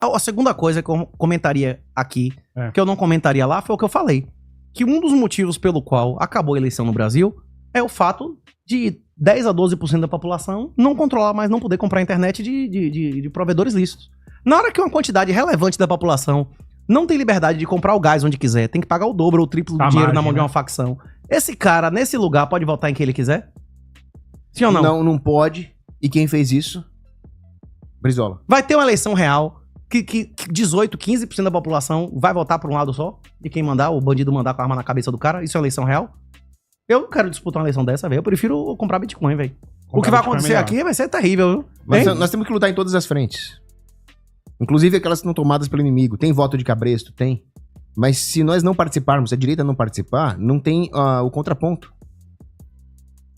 A segunda coisa que eu comentaria aqui, que eu não comentaria lá, foi o que eu falei. Que um dos motivos pelo qual acabou a eleição no Brasil é o fato de 10 a 12% da população não controlar mais, não poder comprar internet de provedores lícitos. Na hora que uma quantidade relevante da população não tem liberdade de comprar o gás onde quiser, tem que pagar o dobro ou o triplo do dinheiro na mão de uma facção. Esse cara, nesse lugar, pode votar em quem ele quiser? Sim ou não? Não, não pode. E quem fez isso? Brizola. Vai ter uma eleição real que 18, 15% da população vai votar por um lado só? De quem mandar, o bandido mandar com a arma na cabeça do cara? Isso é uma eleição real? Eu não quero disputar uma eleição dessa, velho. Eu prefiro comprar Bitcoin, velho. O que vai acontecer aqui vai ser terrível, viu? Mas nós temos que lutar em todas as frentes. Inclusive aquelas que estão tomadas pelo inimigo. Tem voto de cabresto? Tem. Mas se nós não participarmos, se a direita não participar, não tem o contraponto.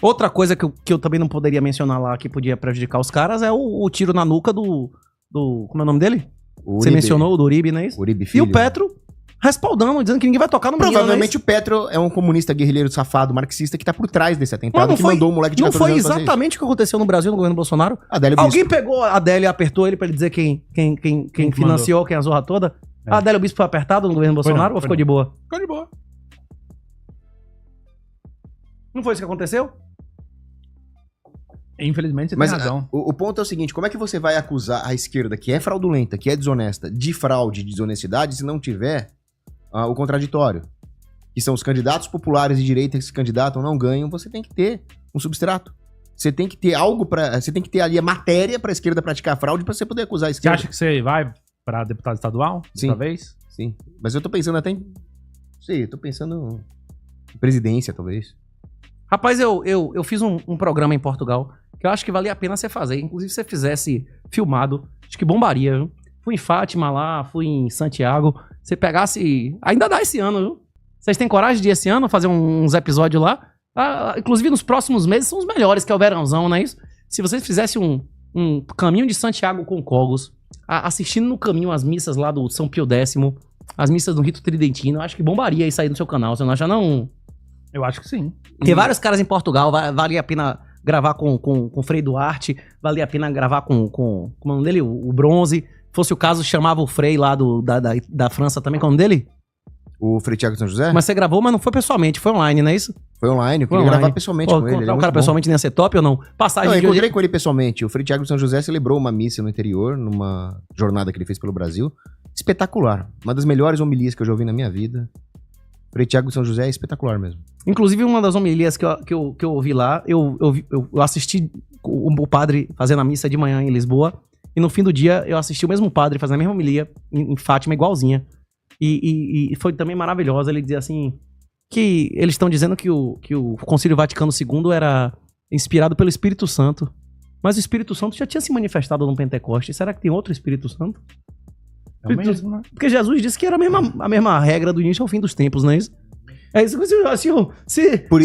Outra coisa que eu também não poderia mencionar lá que podia prejudicar os caras é o tiro na nuca do como é o nome dele? Você mencionou o do Uribe, não é isso? Uribe Filho. E o Petro respaldando, dizendo que ninguém vai tocar no menino. Provavelmente o Petro é um comunista guerrilheiro safado, marxista, que tá por trás desse atentado, que mandou o moleque de 14 anos. Não foi exatamente o que aconteceu no Brasil, no governo Bolsonaro? Alguém pegou a Adélio e apertou ele pra ele dizer quem financiou, mandou. Quem a zorra toda? A Adélio Bispo foi apertado no governo Bolsonaro ou ficou de boa? Ficou de boa. Não foi isso que aconteceu? Infelizmente você tem razão. O ponto é o seguinte, como é que você vai acusar a esquerda, que é fraudulenta, que é desonesta, de fraude e desonestidade, se não tiver o contraditório? Que são os candidatos populares de direita que se candidatam, não ganham, você tem que ter um substrato. Você tem que ter algo para, você tem que ter ali a matéria para a esquerda praticar fraude para você poder acusar a esquerda. Você acha que você vai para deputado estadual? Sim. Talvez? Sim. Mas eu tô pensando até em... Não sei, eu tô pensando em presidência, talvez. Rapaz, eu fiz um programa em Portugal que eu acho que valia a pena você fazer. Inclusive, se você fizesse filmado, acho que bombaria, viu? Fui em Fátima lá, fui em Santiago. Você pegasse... Ainda dá esse ano, viu? Vocês têm coragem de ir esse ano fazer uns episódios lá? Inclusive, nos próximos meses são os melhores, que é o verãozão, não é isso? Se vocês fizessem um caminho de Santiago com Cogos, assistindo no caminho as missas lá do São Pio X, as missas do Rito Tridentino, acho que bombaria isso aí no seu canal. Você não acha, não? Eu acho que sim. Tem vários caras em Portugal, valia a pena gravar com o Frei Duarte, valia a pena gravar com como é o nome dele? O Bronze. Fosse o caso, chamava o Frei lá da França também, qual é o nome dele? O Frei Tiago de São José? Mas você gravou, mas não foi pessoalmente, foi online, não é isso? Foi online, eu queria gravar pessoalmente com ele. O cara pessoalmente nem ia ser top ou não? Eu encontrei com ele pessoalmente. O Frei Tiago de São José celebrou uma missa no interior, numa jornada que ele fez pelo Brasil. Espetacular. Uma das melhores homilias que eu já ouvi na minha vida. O Frei Tiago de São José é espetacular mesmo. Inclusive, uma das homilias que eu ouvi lá, eu assisti o padre fazendo a missa de manhã em Lisboa, e no fim do dia eu assisti o mesmo padre fazendo a mesma homilia em Fátima, igualzinha. E foi também maravilhosa. Ele dizia assim, que eles estão dizendo que o Concílio Vaticano II era inspirado pelo Espírito Santo. Mas o Espírito Santo já tinha se manifestado no Pentecoste. Será que tem outro Espírito Santo? É o mesmo, né? Porque Jesus disse que era a mesma regra do início ao fim dos tempos, não é isso? É isso que assim, por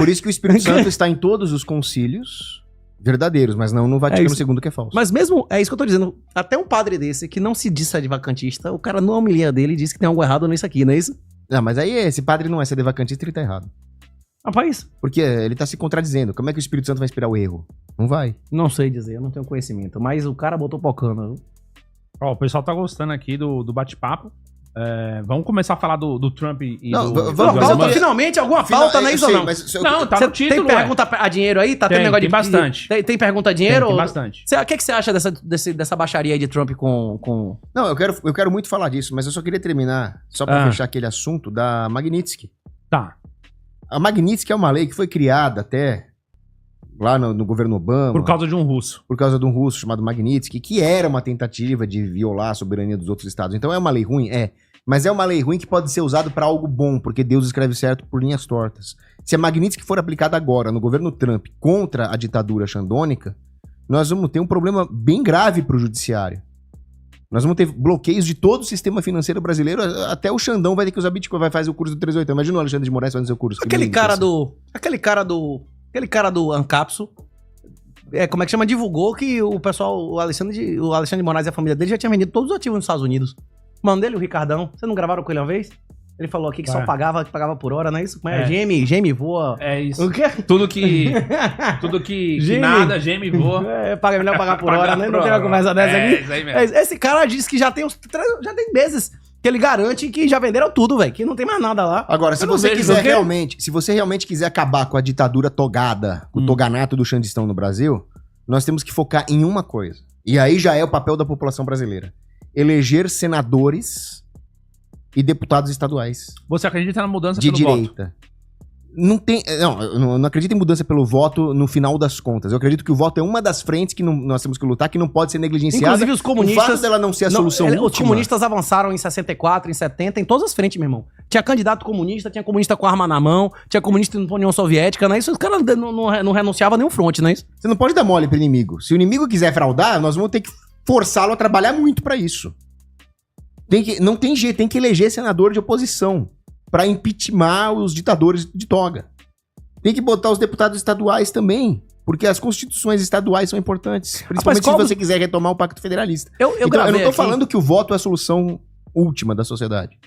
isso que o Espírito Santo está em todos os concílios verdadeiros, mas não no Vaticano II, que é falso. Mas mesmo, é isso que eu tô dizendo, até um padre desse que não se diz advacantista, o cara na homilia dele diz que tem algo errado nisso aqui, não é isso? Não, mas aí esse padre não é ser advacantista, ele tá errado. Rapaz. Porque ele tá se contradizendo. Como é que o Espírito Santo vai inspirar o erro? Não vai. Não sei dizer, eu não tenho conhecimento, mas o cara botou pocana, viu? Ó, o pessoal tá gostando aqui do bate-papo. Vamos começar a falar do Trump e não, do... Pauta, finalmente, alguma pauta, não é isso ou não? Não, tá no título, tem pergunta a dinheiro aí? Tá tendo negócio tem bastante. Tem pergunta a dinheiro? Tem bastante. O que você acha dessa baixaria aí de Trump com... Não, eu quero muito falar disso, mas eu só queria terminar, só pra fechar aquele assunto da Magnitsky. Tá. A Magnitsky é uma lei que foi criada até lá no governo Obama. Por causa de um russo. Por causa de um russo chamado Magnitsky, que era uma tentativa de violar a soberania dos outros estados. Então é uma lei ruim? É. Mas é uma lei ruim que pode ser usada para algo bom, porque Deus escreve certo por linhas tortas. Se a Magnitsky for aplicada agora no governo Trump contra a ditadura xandônica, nós vamos ter um problema bem grave para o judiciário. Nós vamos ter bloqueios de todo o sistema financeiro brasileiro, até o Xandão vai ter que usar Bitcoin, vai fazer o curso do 3.8. Imagina o Alexandre de Moraes fazendo seu curso. Aquele cara do Ancapso, como é que chama? Divulgou que o pessoal, o Alexandre de Moraes e a família dele já tinha vendido todos os ativos nos Estados Unidos. O mano dele, o Ricardão, vocês não gravaram com ele uma vez? Ele falou aqui que Vai. só pagava por hora, não é isso? Como é? É. Geme voa. É isso. O quê? Tudo que Geme. nada, geme voa. Paga melhor pagar por hora, Pagar né? por Não tem uma hora. conversa dessa É, aqui? isso aí mesmo. Esse cara disse que já tem meses que ele garante que já venderam tudo, velho. Que não tem mais nada lá. Agora, se Eu não você vejo, quiser porque- realmente, se você realmente quiser acabar com a ditadura togada, com o toganato do Xandistão no Brasil, nós temos que focar em uma coisa. E aí já é o papel da população brasileira. Eleger senadores e deputados estaduais Você acredita na mudança de pelo voto? direita. Não tem, não, eu não acredito em mudança pelo voto no final das contas. Eu acredito que o voto é uma das frentes que nós temos que lutar, que não pode ser negligenciada. Inclusive os O comunistas... fato dela não ser a Não, solução Os última. comunistas avançaram em 64, em 70, em todas as frentes, meu irmão. Tinha candidato comunista, tinha comunista com arma na mão, tinha comunista na União Soviética, não é isso? Os caras não renunciavam a nenhum fronte, não é isso? Você não pode dar mole pro inimigo. Se o inimigo quiser fraudar, nós vamos ter que forçá-lo a trabalhar muito pra isso. Não tem jeito, tem que eleger senador de oposição pra impeachment os ditadores de toga. Tem que botar os deputados estaduais também, porque as constituições estaduais são importantes, principalmente qual- se você quiser retomar o Pacto Federalista. Eu Então, eu gravei não tô aqui- falando que o voto é a solução última da sociedade.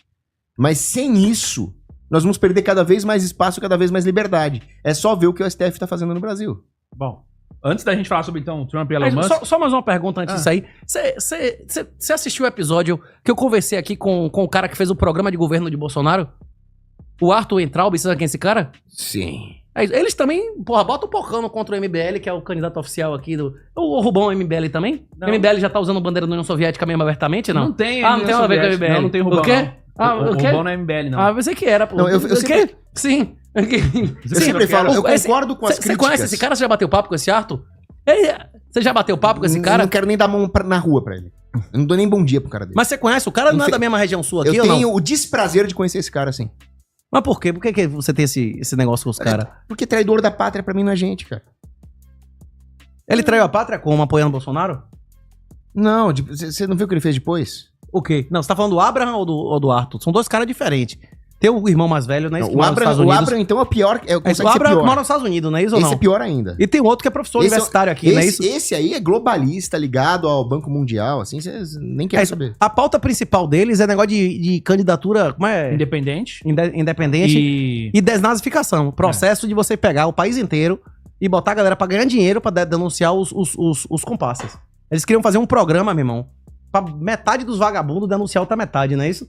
Mas sem isso, nós vamos perder cada vez mais espaço, cada vez mais liberdade. É só ver o que o STF tá fazendo no Brasil. Bom, antes da gente falar sobre, então, Trump e Elon Mas Musk... só mais uma pergunta antes disso aí. Você assistiu o episódio que eu conversei aqui com o cara que fez o programa de governo de Bolsonaro? O Arthur Entraub, você sabe quem é esse cara? Sim. Eles também, porra, bota o pocando contra o MBL, que é o candidato oficial aqui do... O Rubão é MBL também? Não. O MBL já tá usando bandeira da União Soviética mesmo abertamente, não? Não tem Ah, não tem nada a ver com o MBL. Não, não tem Rubão, O quê? não. Ah, o quê? Rubão não é MBL, não. Ah, eu pensei que era, pô. Não, eu O quê? sempre- Sim. Eu sempre falo, eu concordo com as Você críticas. conhece esse cara? Você já bateu papo com esse Arthur? Você já bateu papo com esse Eu cara? não quero nem dar mão na rua pra ele. Eu não dou nem bom dia pro cara dele. Mas você conhece o cara? Não é Enfim, da mesma região sua aqui eu ou não? tenho o desprazer de conhecer esse cara assim. Mas por quê? Por que você tem esse negócio com os caras? Porque traidor da pátria pra mim não é gente, cara. Ele traiu a pátria como? Apoiando o Bolsonaro? Não, você não viu o que ele fez depois? O quê? Não, você tá falando do Abraham ou do Arthur? São dois caras diferentes. Tem o irmão mais velho, né? Não, que o mora nos Estados Unidos. Abraham, então, é o pior. É isso, Consegue o ser Abraham pior. mora nos Estados Unidos, não é isso ou Esse não? é pior ainda. E tem outro que é professor Esse universitário aqui, não é isso? Esse aí é globalista, ligado ao Banco Mundial, assim, vocês nem querem saber. A pauta principal deles é negócio de candidatura, como é? Independente. Independente e desnazificação. Processo de você pegar o país inteiro e botar a galera pra ganhar dinheiro pra denunciar os comparsas. Eles queriam fazer um programa, meu irmão, pra metade dos vagabundos denunciar outra metade, não é isso?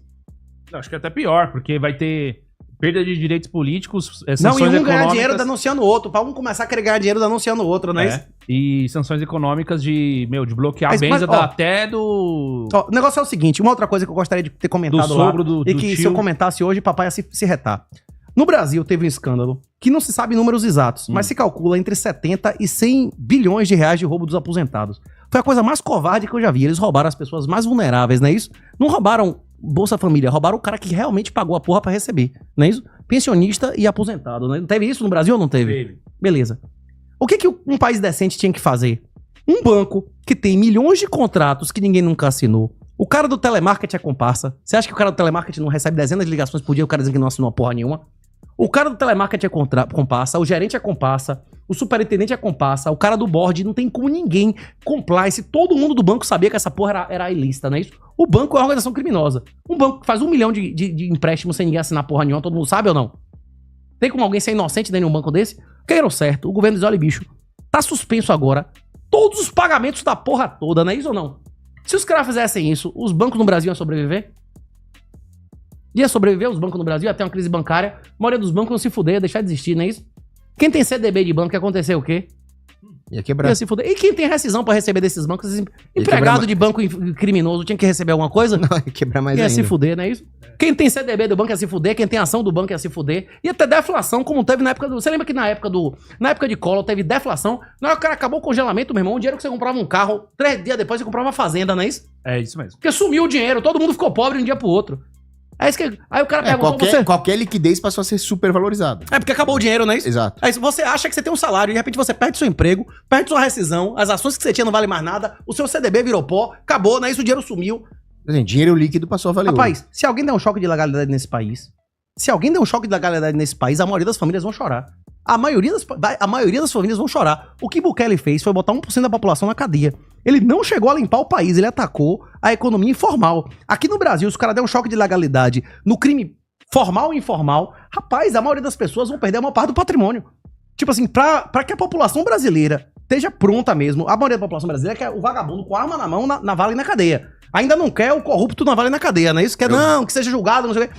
Eu acho que é até pior, porque vai ter perda de direitos políticos, Não, e sanções um ganhar econômicas... dinheiro denunciando o outro, pra um começar a querer ganhar dinheiro denunciando o outro, não é, isso? E sanções econômicas de bloquear Mas, a benza ó, até do... Ó, o negócio é o seguinte, uma outra coisa que eu gostaria de ter comentado Do lá, sogro do e que se tio. eu comentasse hoje, papai ia se retar. No Brasil teve um escândalo que não se sabe números exatos, mas se calcula entre 70 e 100 bilhões de reais de roubo dos aposentados. Foi a coisa mais covarde que eu já vi. Eles roubaram as pessoas mais vulneráveis, não é isso? Não roubaram Bolsa Família, roubaram o cara que realmente pagou a porra pra receber, não é isso? Pensionista e aposentado, né? Teve isso no Brasil ou não teve? Teve. Beleza. O que um país decente tinha que fazer? Um banco que tem milhões de contratos que ninguém nunca assinou. O cara do telemarketing é comparsa. Você acha que o cara do telemarketing não recebe dezenas de ligações por dia, o cara dizendo que não assinou porra nenhuma? O cara do telemarketing é comparsa, o gerente é comparsa, o superintendente é comparsa, o cara do board não tem como ninguém compliance. Todo mundo do banco sabia que essa porra era ilícita, não é isso? O banco é uma organização criminosa. Um banco que faz 1 milhão de empréstimos sem ninguém assinar porra nenhuma, todo mundo sabe ou não? Tem como alguém ser inocente dentro de um banco desse? O que era o certo? O governo diz, olha, bicho, tá suspenso agora todos os pagamentos da porra toda, não é isso ou não? Se os caras fizessem isso, os bancos no Brasil iam sobreviver? Ia sobreviver os bancos no Brasil, ia ter uma crise bancária, a maioria dos bancos iam se fuder, ia deixar de existir, não é isso? Quem tem CDB de banco, ia acontecer o quê? Ia quebrar. Ia se fuder. E quem tem rescisão pra receber desses bancos? Esses empregado quebrar de banco criminoso tinha que receber alguma coisa? Não, ia quebrar mais Ia ainda. se fuder, não é isso? Quem tem CDB do banco ia se fuder, quem tem ação do banco ia se fuder. Ia ter deflação, como teve na época do... Você lembra que na época de Collor teve deflação? Na hora que o cara acabou o congelamento, meu irmão, o dinheiro que você comprava um carro, 3 dias depois você comprava uma fazenda, não é isso? É isso mesmo. Porque sumiu o dinheiro, todo mundo ficou pobre de um dia pro outro. É isso que... Aí o cara perguntou você... Qualquer liquidez passou a ser super valorizado. É porque acabou o dinheiro, não é isso? Exato. Aí você acha que você tem um salário e de repente você perde seu emprego, perde sua rescisão, as ações que você tinha não valem mais nada, o seu CDB virou pó, acabou, não é isso? O dinheiro sumiu. Assim, dinheiro líquido passou a valer ouro. Rapaz, se alguém der um choque de legalidade nesse país, a maioria das famílias vão chorar. A maioria das famílias vão chorar. O que Bukele fez foi botar 1% da população na cadeia. Ele não chegou a limpar o país, ele atacou a economia informal. Aqui no Brasil, se o cara der um choque de legalidade no crime formal ou informal, rapaz, a maioria das pessoas vão perder a maior parte do patrimônio. Tipo assim, pra que a população brasileira esteja pronta mesmo, a maioria da população brasileira quer o vagabundo com arma na mão na vala e na cadeia. Ainda não quer o corrupto na vala e na cadeia, não é isso? Quer não, que seja julgado, não sei o quê.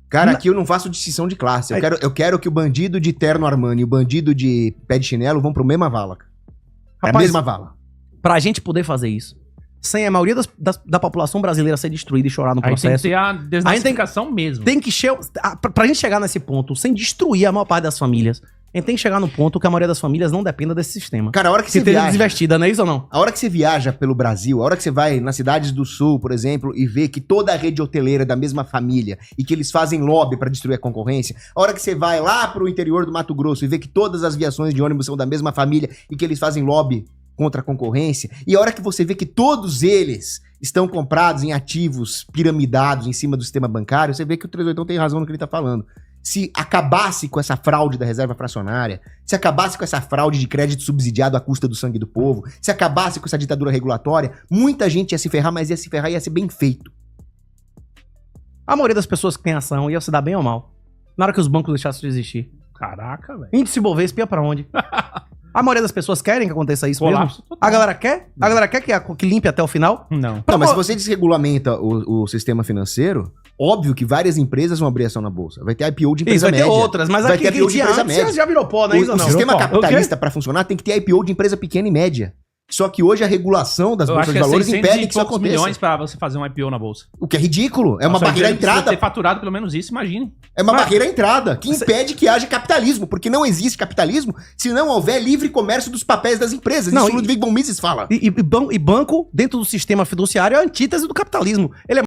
Cara, aqui eu não faço distinção de classe. Eu quero que o bandido de terno Armani e o bandido de pé de chinelo vão pra mesma vala. É a Rapaz, mesma vala. Pra gente poder fazer isso, sem a maioria da população brasileira ser destruída e chorar no Aí tem que processo, ter a desnazificação mesmo. tem que pra gente chegar nesse ponto, sem destruir a maior parte das famílias, a gente tem que chegar no ponto que a maioria das famílias não dependa desse sistema. Cara, a hora que Se você esteja viaja... desinvestida, não é isso ou não? A hora que você viaja pelo Brasil, a hora que você vai nas cidades do sul, por exemplo, e vê que toda a rede hoteleira é da mesma família e que eles fazem lobby pra destruir a concorrência, a hora que você vai lá pro interior do Mato Grosso e vê que todas as viações de ônibus são da mesma família e que eles fazem lobby contra a concorrência, e a hora que você vê que todos eles estão comprados em ativos piramidados em cima do sistema bancário, você vê que o 38 tem razão no que ele tá falando. Se acabasse com essa fraude da reserva fracionária, se acabasse com essa fraude de crédito subsidiado à custa do sangue do povo, se acabasse com essa ditadura regulatória, muita gente ia se ferrar, mas ia se ferrar e ia ser bem feito. A maioria das pessoas que tem ação ia se dar bem ou mal. Na hora que os bancos deixassem de existir. Caraca, velho. Índice Bovespa ia pra onde? A maioria das pessoas querem que aconteça isso Colapso mesmo? total. A galera quer? A galera quer que limpe até o final? Não. Não, mas se você desregulamenta o sistema financeiro, óbvio que várias empresas vão abrir ação na bolsa. Vai ter IPO de Isso, empresa vai ter média. outras, mas Vai aqui ter que IPO de tinha empresa antes média. já virou pó, não é isso ou O não? sistema Virou pó. capitalista, pra funcionar, tem que ter IPO de empresa pequena e média. Só que hoje a regulação das Eu acho bolsas que de é valores 600 impede e que isso poucos aconteça. milhões pra você fazer um IPO na bolsa. O que é ridículo. É uma Nossa, barreira à empresa precisa entrada. ter faturado pelo menos isso, imagine. É uma barreira à entrada que impede que haja capitalismo, porque não existe capitalismo se não houver livre comércio dos papéis das empresas. Não, Isso o Ludwig von Mises fala. E banco, dentro do sistema fiduciário, é a antítese do capitalismo. Ele é